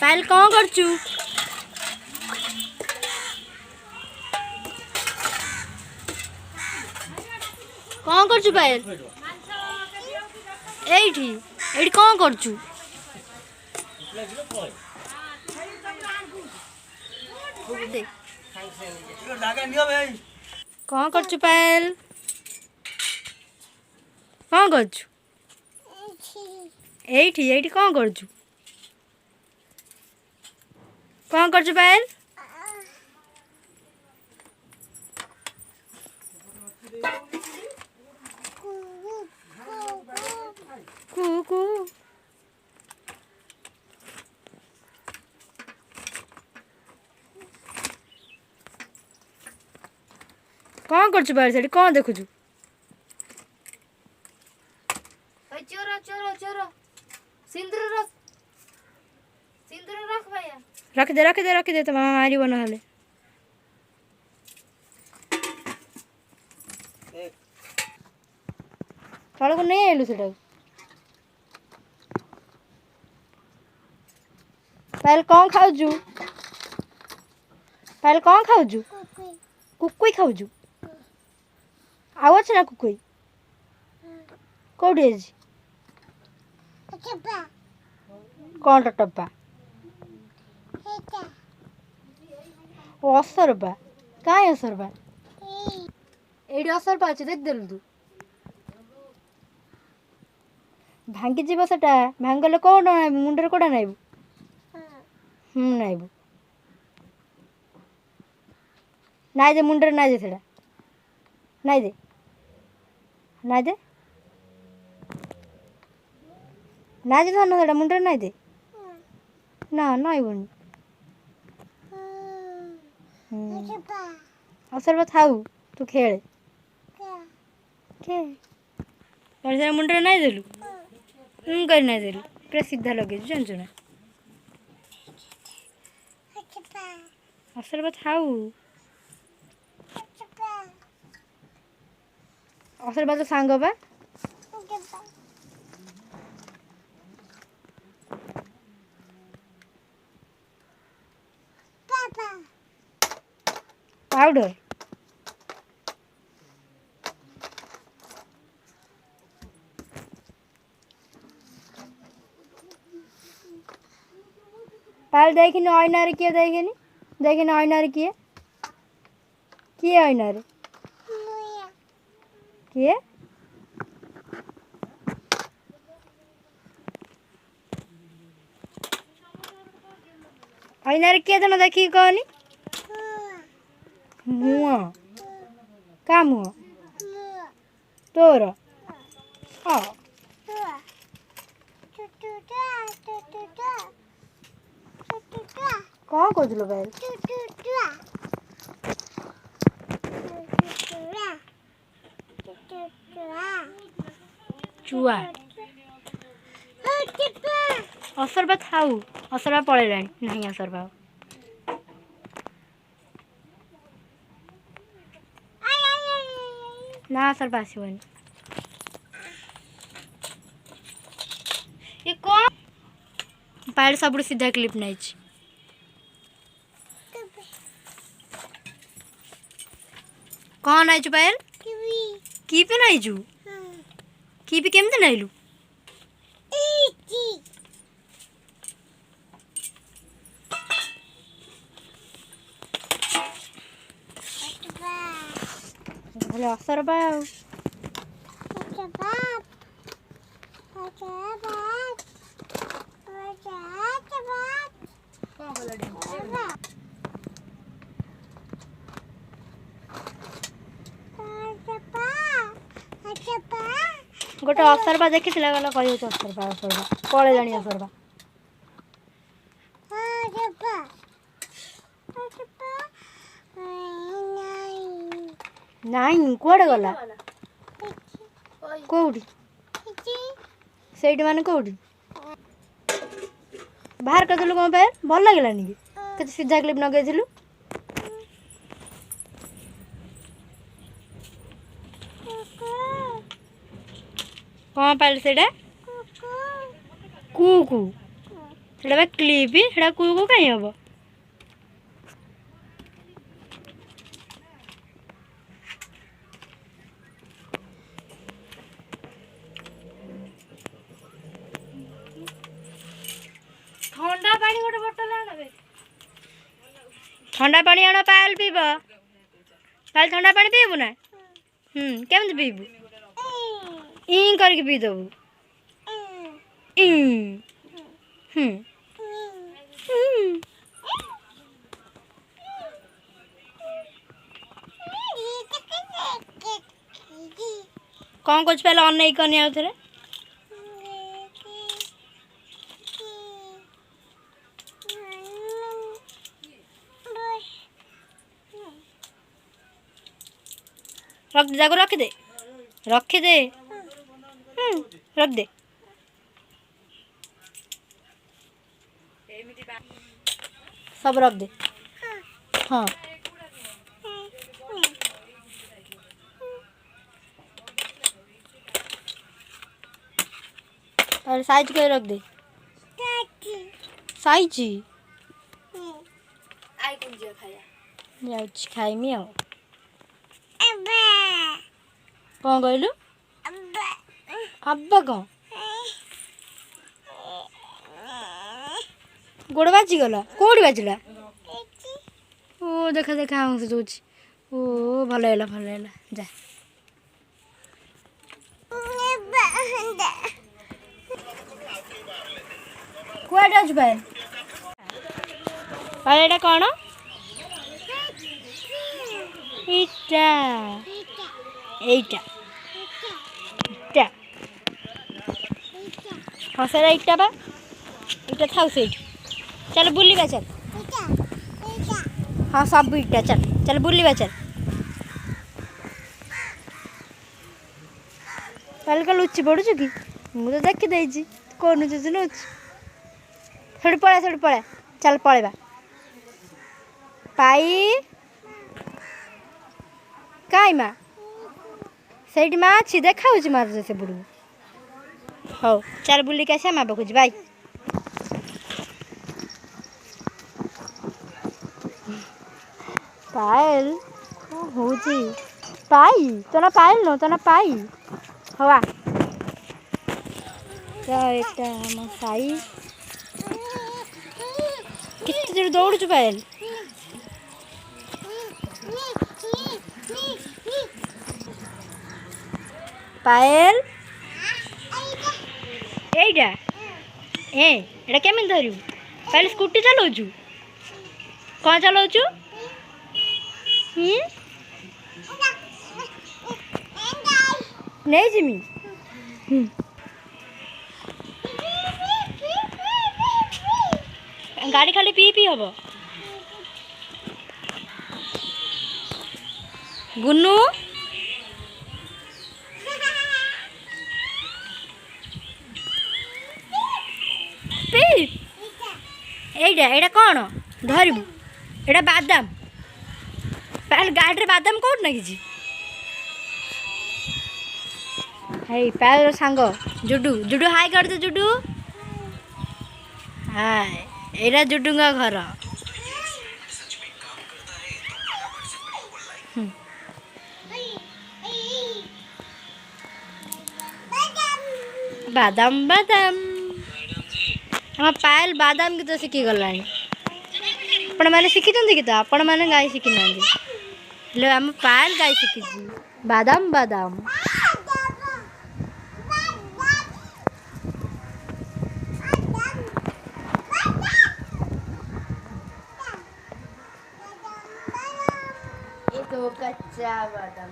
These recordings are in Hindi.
पायल कौन करचु कौन करचु पायल एठी एठी कौन करचु कौन करचु पायल कौन करचु एठी एठी कौन करचु कौन करचु पायल कू कू कौन करचु पायल सेठी कौन देखुचु चोर चोर चोर सिंदूर रख भैया रख दे तो मामा मारी बना हले तल को नहीं आइलु सेटा पायल कौन खाउजु पायल कौन खाउजु कुकुई खाउजु आउ अच्छे ना कुकुई कौड़ी है कौन टप्पा असर बा कहीं असर बा एडी असर पा देख देलु तू भांगी जीव सेटा भांगले कौन मुंडे कोड़ा नाइबू नाइबू नाई दे मुंडे नाई दे सेटा नाई दे नाई दे नाई दे धन सेटा मुंडे नाई दे ना नाइबुनी असर थाऊ तू खेल के मुंडे नाई देलु कर नाई देलु पूरा सीधा लगे जानचु ना असर थाऊ असर तो सांग बा पाउडर पाल देखिनी आईनारे किए देखिनी आईनारे किए किए आईनारे किए आईनारे किए तो देखी कहनी मुआ का मुआ तोर हाँ कौन खोजलो भाई चुआ असर बा थाऊ असर बा पड़े नहीं असर बा ना असर बा आसबनी ये कौन पायल सब सीधा क्लिप नहीं कौन आई पायल की पे नहीं जू की पे केमते नाइलु भले असर बा गोटे असरबा देखी गला कही असरबा पड़े जानी असरबा नहीं कुआडे गला कौटी से माने कौटी बाहर करदेलु कौन पे भल लगलानी कि सीधा क्लिप नगेलु कौन पाइल से कू कू सेटा क्लिप सेटा कू को कहीं हम ठंडा पानी गोटे बोतल आनबे ठंडा पानी आण पायल पीब पायल ठंडा पानी पीबू ना केमती पीबू इन करके पी दबू कौन कुछ पहले ऑन नहीं करनी है थे रख दे जाको रख दे रख दे रख दे सब रख दे हाँ और साइज कर रख दे साइज आई कुन जे खाया जाउछ खाइमी आ कौन कहलु अब्बा कौन गोड़ बाजी गला कोड़ी बाजिला ओ देखा देखा आंस जोची ओ भले हैला जा कुआडे जाउछ भाई भाई एटा कौन इटा एटा इटा हाँ सर इटा बा इटा थाउ से चल बुलिबा चल हाँ सब इटा चल चल बुलिबा चल पहले का लुच्ची पड़ुଛୁ कि ମୁଁ ତ ଦେଖି ଦେଇଛି କौन ଲୁଚି ସେଠି ପଳା चल पळेबा पाई काई माँ से माँ अच्छी देखा माँ से बुढ़ू हौ चल बुलिक आस माँ पाखु बाई पायल हूँ पाई तो ना पायल नो तो ना पाई हवा साई कितने जोर दौड़ चु पायल पायल एटा एटा केमिन धरु पायल स्कूटी चलाउछु कौन चलाउछु नहीं जिमी गाड़ी खाली पी पी हम गुन्नू एटा एटा कौन धरबू एटा बादाम पायल गाड़ी रे बादाम कौन ना कि पायल सांग जुडू जुडू हाय कर दे जुडू हाय एरा जुडूंगा घर बादाम बादाम हम पायल बादाम की तो शिखी गला आपण मैंने शिखी कि तो आपण मैंने गाय शिखी ना आम पायल गाय शिखी बादाम बादाम तो कच्चा बादाम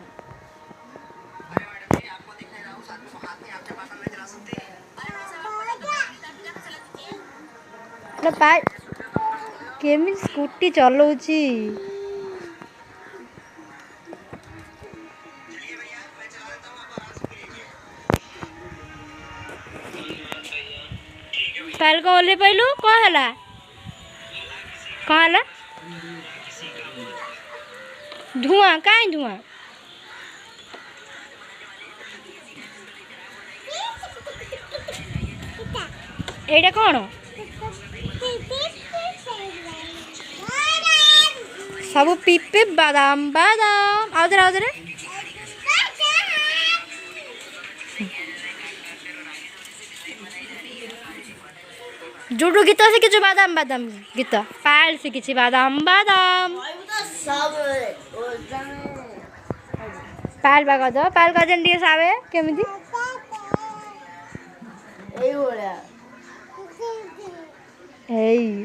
केमी स्कूटी चलाउची पायल को ओले पइलु कौन है धुआं कहीं धुआं एटा कौन सब पिपे बादाम बादाम आउदरे जुडू गीत शिखी बादाम बादाम गीत पायल शिखी बादाम बादाम पायल बाग पायल गजन टे सावे केमी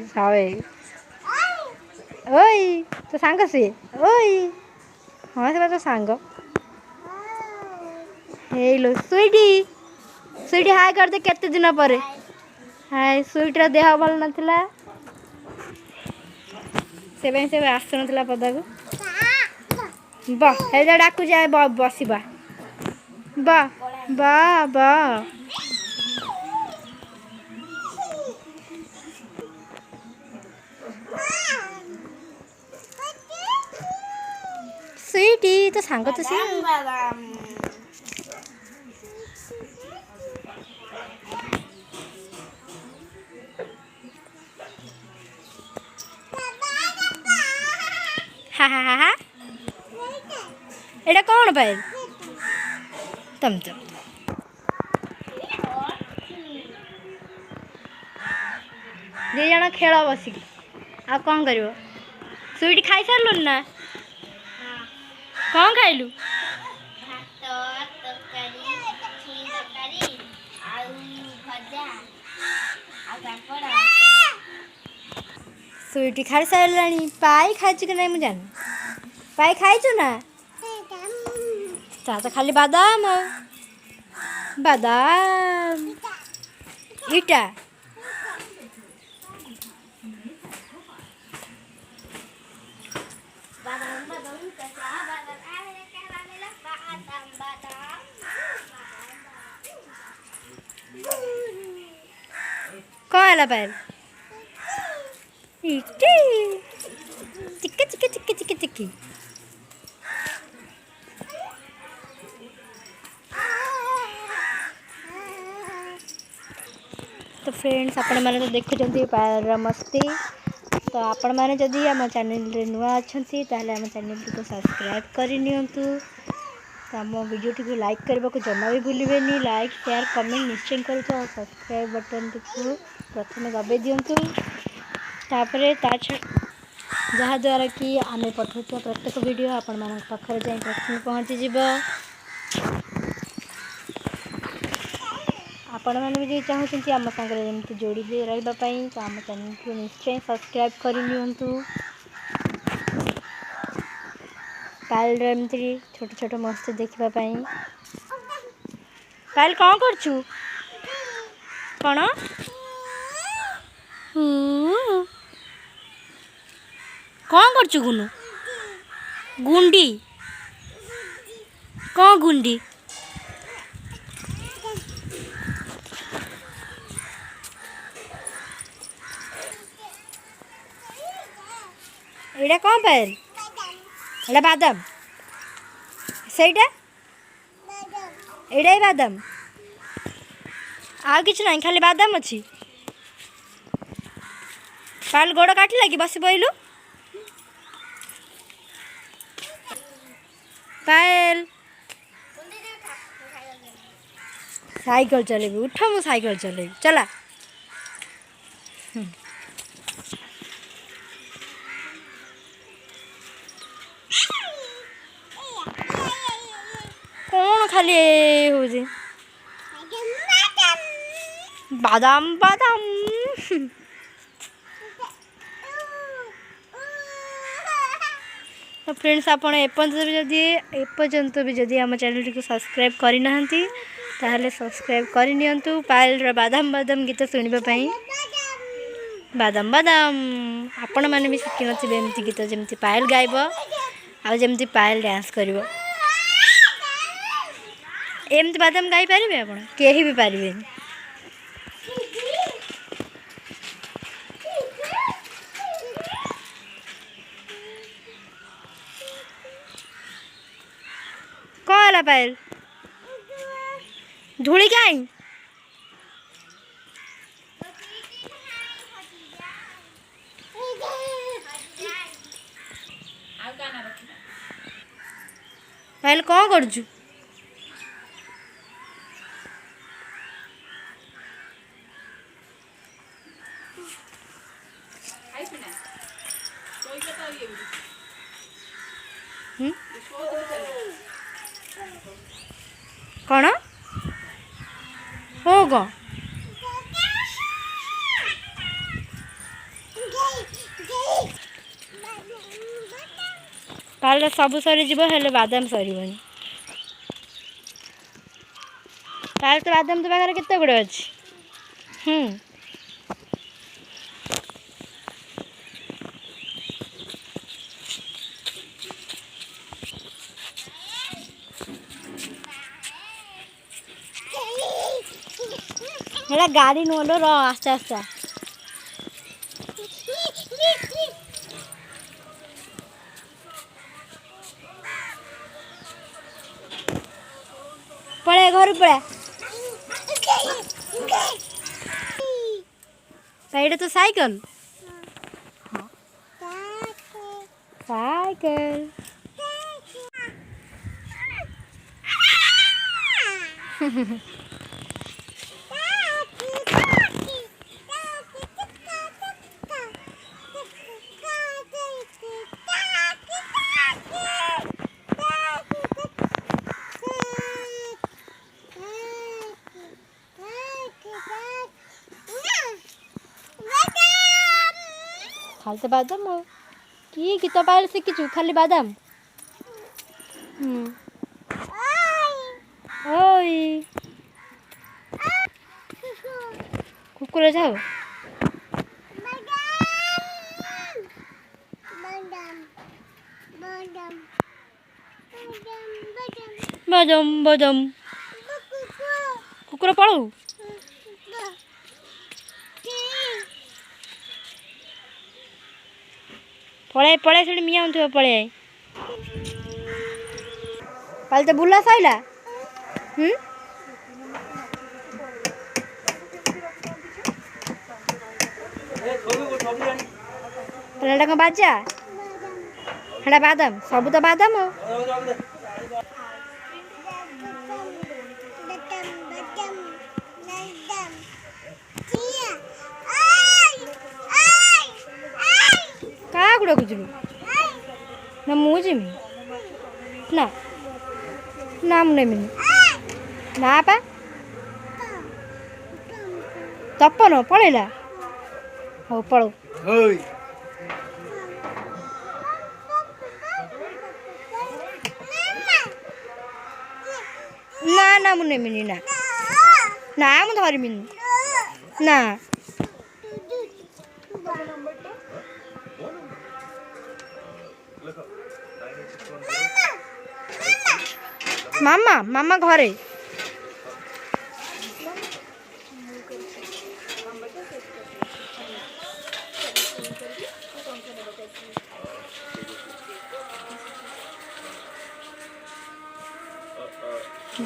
सावे ओई तो सांग से ओई हाँ से तो सांग लो स्वीटी स्वीटी हाय कर दे केते दिन पर हाय स्वीटर देह भल नथिला से आसु नथिला पदा को बा हे डाकू जाए बसवा बा बा बा स्वीटी तो सांग तो सी हा हा हा हा एटा कौन पाए तम तम दी जन खेल बसिक आ कौन कर स्वीट खाई सारू ना कौन खाइलु स्वीटी खाई सारी पाई खाई कि नहीं मुझे पाई खाइचु ना तो खाली बादाम बादाम इटा कौन है पायल इटी चिक्की चिक्की चिक्की चिक्की चिक्की तो फ्रेंड्स आपण मैंने तो देखुं पायल मस्ती तो आपण मैंने जदि आम चैनल नुआ अच्छा आम चैनल को सब्सक्राइब करनी तो आम वीडियो टी लाइक करने को जमा भी भूलें लाइक शेयर कमेंट निश्चय करूँ और सब्सक्राइब बटन टी प्रथम दबाई दिंतु तापर जहाँद्वारा कि आम पठाऊा प्रत्येक वीडियो आपण मान पाखे जाए प्रथम पहुँची जीव आपण मैंने भी जो चाहते आम सागर जमी जोड़ी रही तो आम चैनल को निश्चय सब्सक्राइब करनी पायल एमती छोट छोट मस्ती देखापी पायल कौन करछु कौन कौन करछु गुनु गुंडी कौन गुंडी एटा कौन पायल एटा बादाम सेटा एटा ही बादाम आ किछ नहीं खाली बादाम अच्छी पायल गोड़ काट लगी बस पहलू पायल साइकिल चलेबी उठ मु साइकिल चलेबी चला कौन खाली हो बादाम बादाम तो फ्रेंड्स आपण एपर्यंत भी जदि आम चैनल को सब्सक्राइब करना ताहले सब्सक्राइब करनी पायल बादाम बादाम गीत शुणापी बादाम बादाम आपण मैंने भी शिखी नथिबे एमती गीत जमती पायल गाइब आ जमती पायल डांस कर एमती बादाम गाई पारे आप कहीं भी पारे कौन है पायल धूली कहीं पायल कौन करजु कौन हो गो पायल सब सरीज हेले बादाम सरबनी पायल तो बादाम तो पाखे केते गुड़े अच्छी मेरा गाड़ी नोलो रो आस्ते आस्ते पड़े घर पड़े साइड तो साइकिल साइकिल खाली तो बादाम हो कि गीत पायल शिखिचु खाली बादाम ओई कुकुर जाओ बादाम बादाम कुकुर पड़ू पड़े पड़े से मिया थे पड़े पाल तो बुला साइला पलटा बाजा हेड़ा बादाम सब तो बादाम हो क्या गुड़ा खुजलु ना मुझे ना ना मुने ना पा तपन पड़ेला हो पड़ो ना ना मुने ना ना मु धरमिनी ना मामा मामा घरे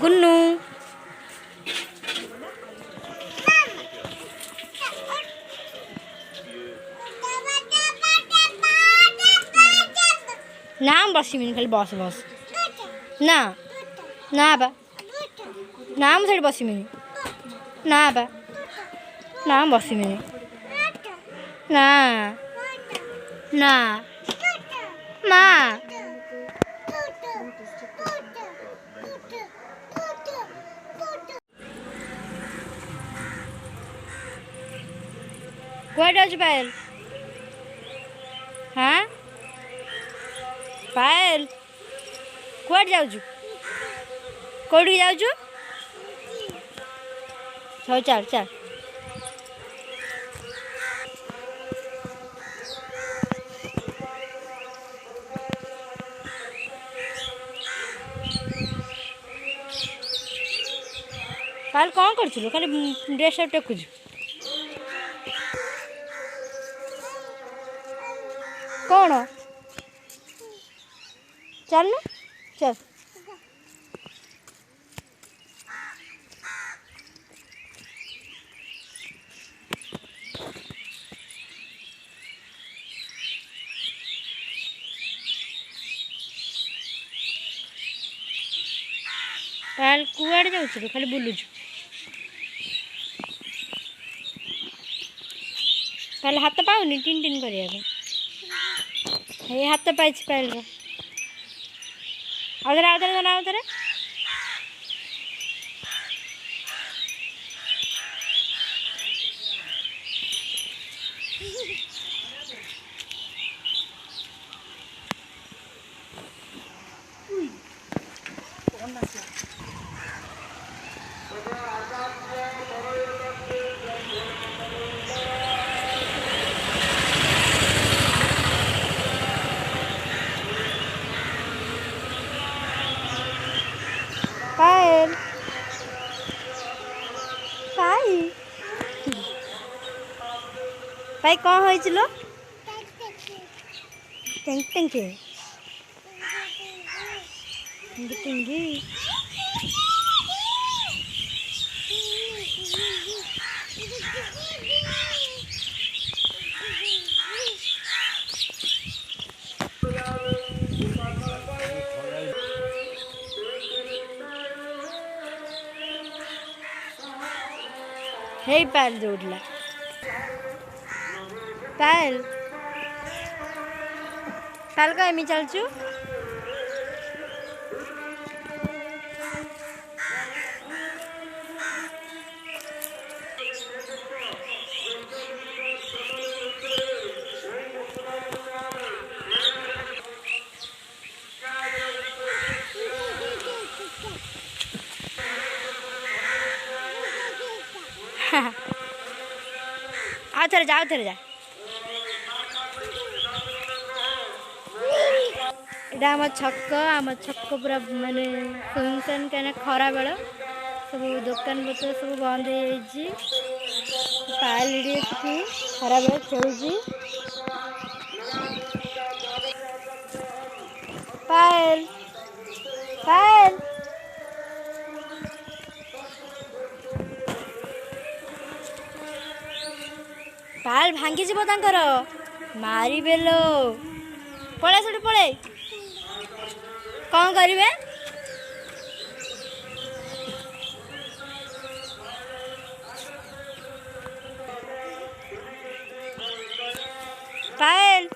गुन्नू नाम बसी खाली बस बस ना ना बा नाम साइड बसी ना बा नाम बसी ना ना ना Where does Pael? हाँ पायल कुआड़ जाऊँ कौड़ी जाऊँ छो चार चार पायल कौन कर खाली ड्रेस टेकुଛୁ कौन चल ना चल पायल कुआड़े जाऊँ खाली बुलुचु पायल हाथ पाऊनी टिन टिन करने हाथ पाई पायल आउे आउे पायल पाई पाई कौन हो टेंक टेंक टिंगी हे पायल दौड़ला पायल पायल का एमी चलचु आओ थे जा এটা আমার ছক পুরা মানে শুনছেন কেন খরা বেল সব দোকান পত্র সব বন্ধ হয়ে যাইছি পায়েল এটি খরা বেল খেলুছি পায়েল পায়েল पायल भांगी जीव तांकर मारी बेलो पळे सेठी पळे कौन करिवे पायल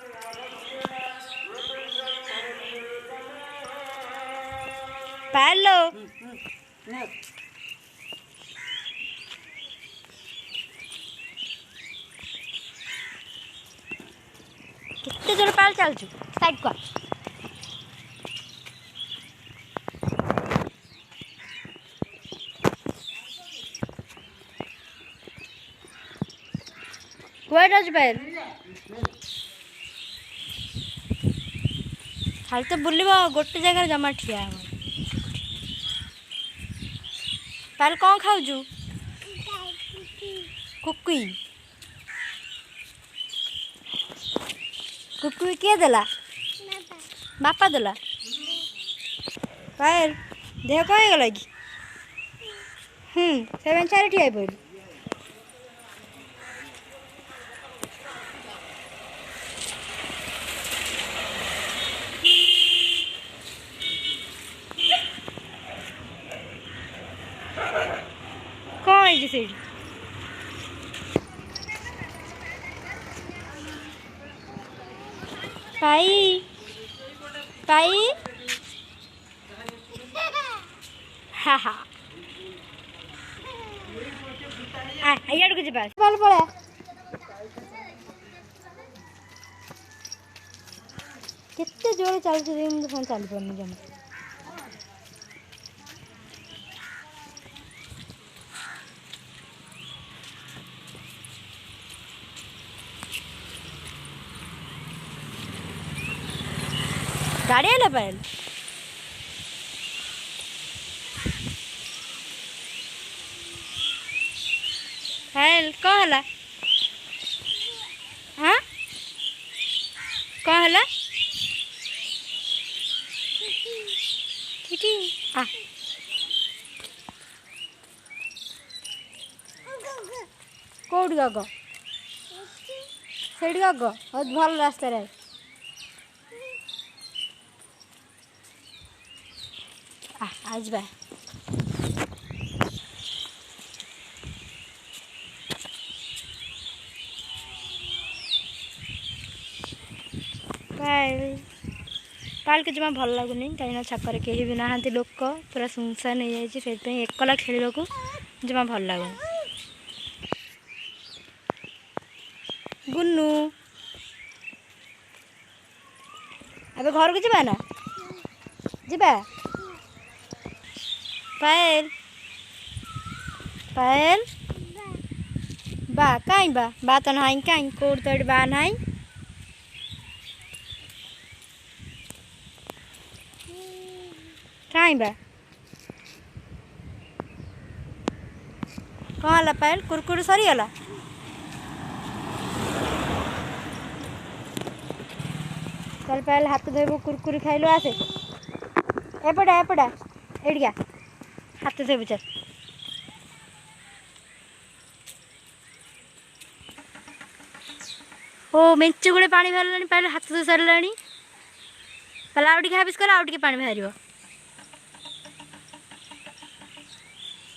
पायल लो कितने जोर पाल चल चु साइड को कुआड आज पायल खाली तो बुलव गोटे जगह जमा ठिया पायल कौन खाऊ कुकुई कुकुई किए देला बापा देला पायल देह कौन हो गला कि से बेंचारे ठिया पड़े कौन है से पाई पाई हा हा इड को जा पड़ा केते जोर चलती चल पानी जमा गाड़ी आला पायल पायल कौन है हाँ कौन है टीटी आ कौट गग से गग बहुत भल रास्ता आज बा पायल पायल के जमा भल लगुनि कहीं छकरे कहीं भी नहांती लोक पूरा सुनसान हो जाए एकला खेल को जमा भल लगुनि गुन्नू अब घर को जाना जा पायल पायल बा कहीं बा तो ना कहीं कोड तो बा ना कहीं बा कौन है पायल कुरकुरी सरीगला चल पायल हाथ धोबू कुरकुरी खाइलु आसे एपटा एपटा एडिया हाथ धोबू चल ओ मेंचे गुड़े पानी बाहर पायल हाथ धो सारा पायल आउ टे हाबिस कर आउ टे पानी बाहर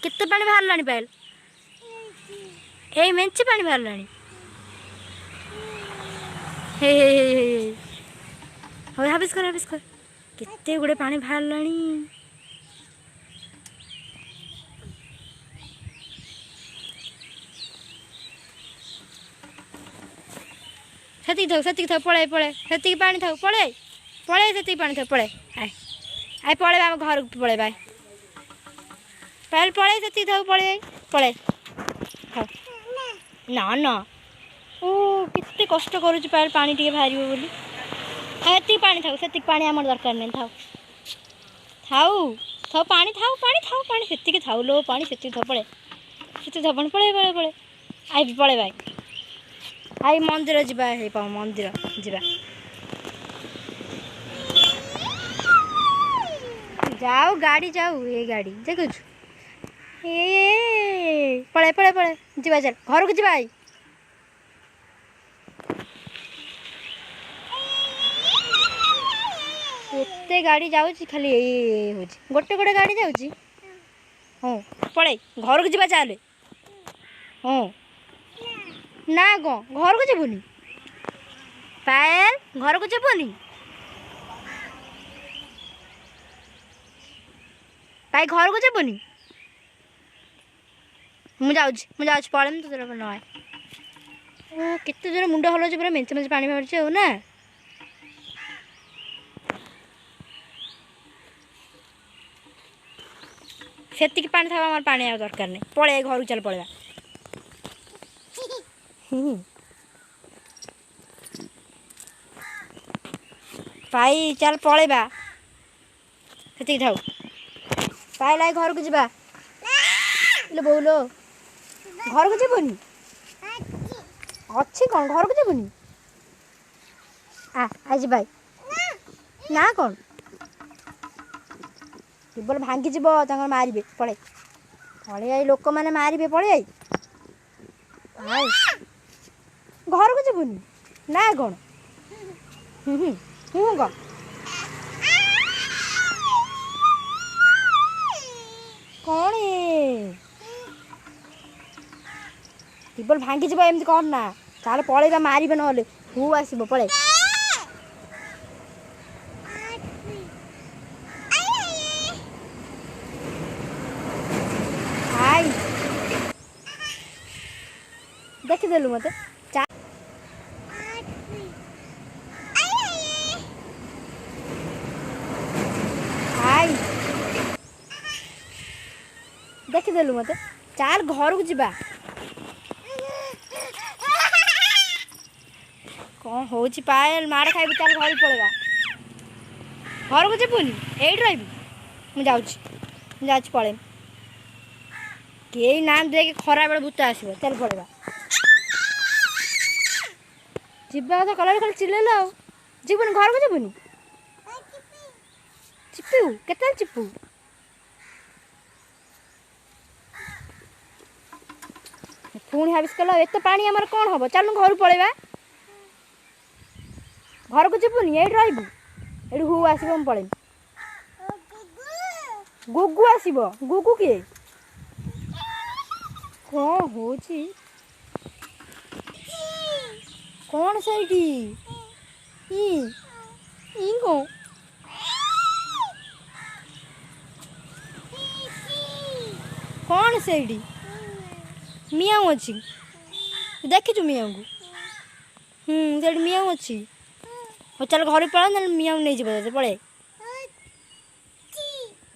केते पानी बाहर पायल ए मेंचे पानी बाहर हे हो हाबिस कर केते गुड़े पानी बाहर सेतिक थाउ पळे पळे सेतिक पानी थाउ पळे पळे सेतिक पानी थाउ पळे आय आय पळे आम घर पळे बाय पायल पळे सेतिक थाउ पळे पळे ना ना ओ कितने कष्ट करूची पायल पानी टिके बाहर बोली सेतिक पानी थाउ सेतिक पानी आमर दरकार नहीं थाउ थाउ थाउ पानी सेतिक थाउ लो पानी सेतिक थाउ पळे सेतिक थाउ पानी पळे पळे पळे आय पळे बाय आई मंदिर जीवा है पाऊ मंदिर जीवा जाऊ गाड़ी जाऊ ये गाड़ी देखु ए पळे पळे पळे जीवा चल घर को जीवा एते गाड़ी जाऊची खाली ए होची गोटे गोटे गाड़ी जाऊची हाँ पळे घर को जीवा चले हाँ ना गो घर को जीवनी पायल घर को जीवनी पाई घर को जीवनी मुझे पड़े तो तेरा ना ओ केते जोर मुंड हल पूरा मेंचे मेंचे पानी बाहर हो ना सेतिक पानी था हमार पानी आ दरकार नहीं पळे घर चल पळेबा पाई चल पळेबा सेतिक थाउ पाई लाई घर को जीवा ले बोलो घर को जीवनी अच्छी कौन घर को जीवनी आज भाई ना कौन केवल भांगी जीव मारे पड़े पड़े आई लोक मैंने मारे पड़े आई घर को जीवनी ना कौन कौन कौन केवल भांगी जीव एमती कौन ना ताले पड़ेगा मारे ना हु आसब पड़े देखीदेलु मत देखीदेलु मत चाल घर को जीवा कौन हो पायल माड़ खाइबू चाल घर पड़ेगा घर को जीवनी एट रही पड़े कई नाम देखे खरा बेले भूत आसो चल पड़ेगा जीवा तो कल खाली चिल्ला जीवनी घर को जीवनी चिपू के चिपू पुणी हाबिस कल एत पानी आमर कौन हम चल घर पड़ेगा घर को जीवनी ये रही ये हु आसब पड़े गुगु आसब गुगु किए कौन हो कौन सही ଇଙ୍ଗୋ କ'ଣ ସେଇଠି ମିଆଁ ଅଛି ଦେଖିଛୁ ମିଆଁକୁ ସେଇଠି ମିଆଁ ଅଛି ହଉ ଚାଲ ଘରକୁ ପଳା ନହେଲେ ମିଆଁ ନେଇଯିବ ତତେ ପଳେଇ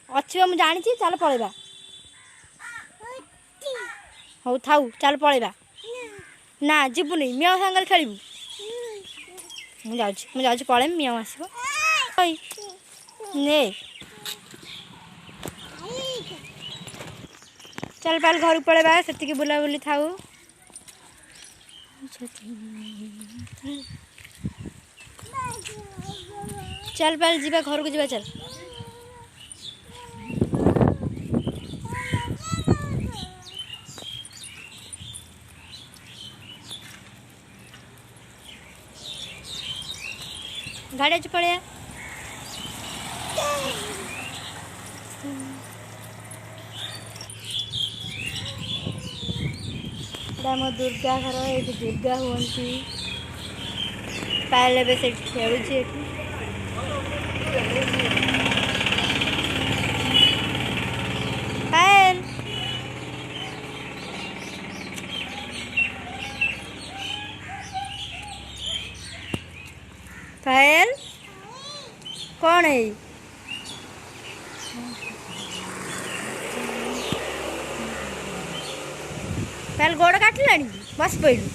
ଅଛି ବା ମୁଁ ଜାଣିଛି ଚାଲ ପଳେଇବା ହଉ ଥାଉ ଚାଲ ପଳେଇବା ନା ଯିବୁନି ମିଆଁ ସାଙ୍ଗରେ ଖେଳିବୁ ମୁଁ ଯାଉଛି ପଳେଇବି ମିଆଁ ଆସିବ ନେ ଚାଲ ପାଲ ଘରକୁ ପଳେଇବା ସେତିକି ବୁଲାବୁଲି ଥାଉ ଚାଲ ପାଲ ଯିବା ଘରକୁ ଯିବା ଚାଲ गाड़ी आज पड़े मो दुर्गा घर ये दुर्गा हमें पायल से खेलुँ पायल पायल कौन है पायल गोड़ काटला बस पड़ू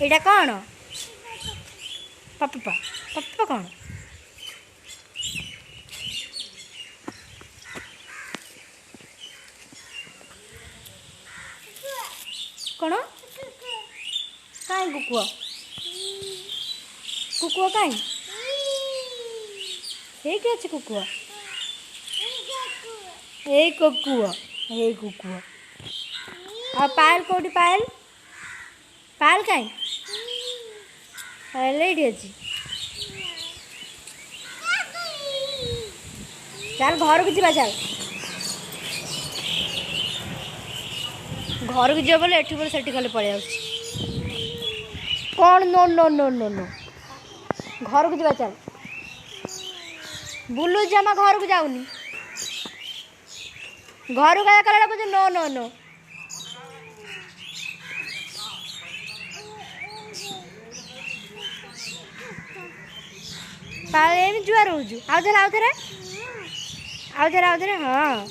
यहाँ कौन पप्पा पप्पा कौन कौन कहीं कुकुआ कुकुआ कहीं ये अच्छे कुकुआ ये कुकुआ आ पायल कौटी पायल पायल कहीं पायल ये अच्छी चल घर को जा चल घर को जा बोले एठी बोले सेठी खाली पड़े कौन no no no no no घर को जा चल बुलू जमा घर को जाऊनी घर को कला कुछ नो नो नो एम जुआ रोजु आउ थे हाँ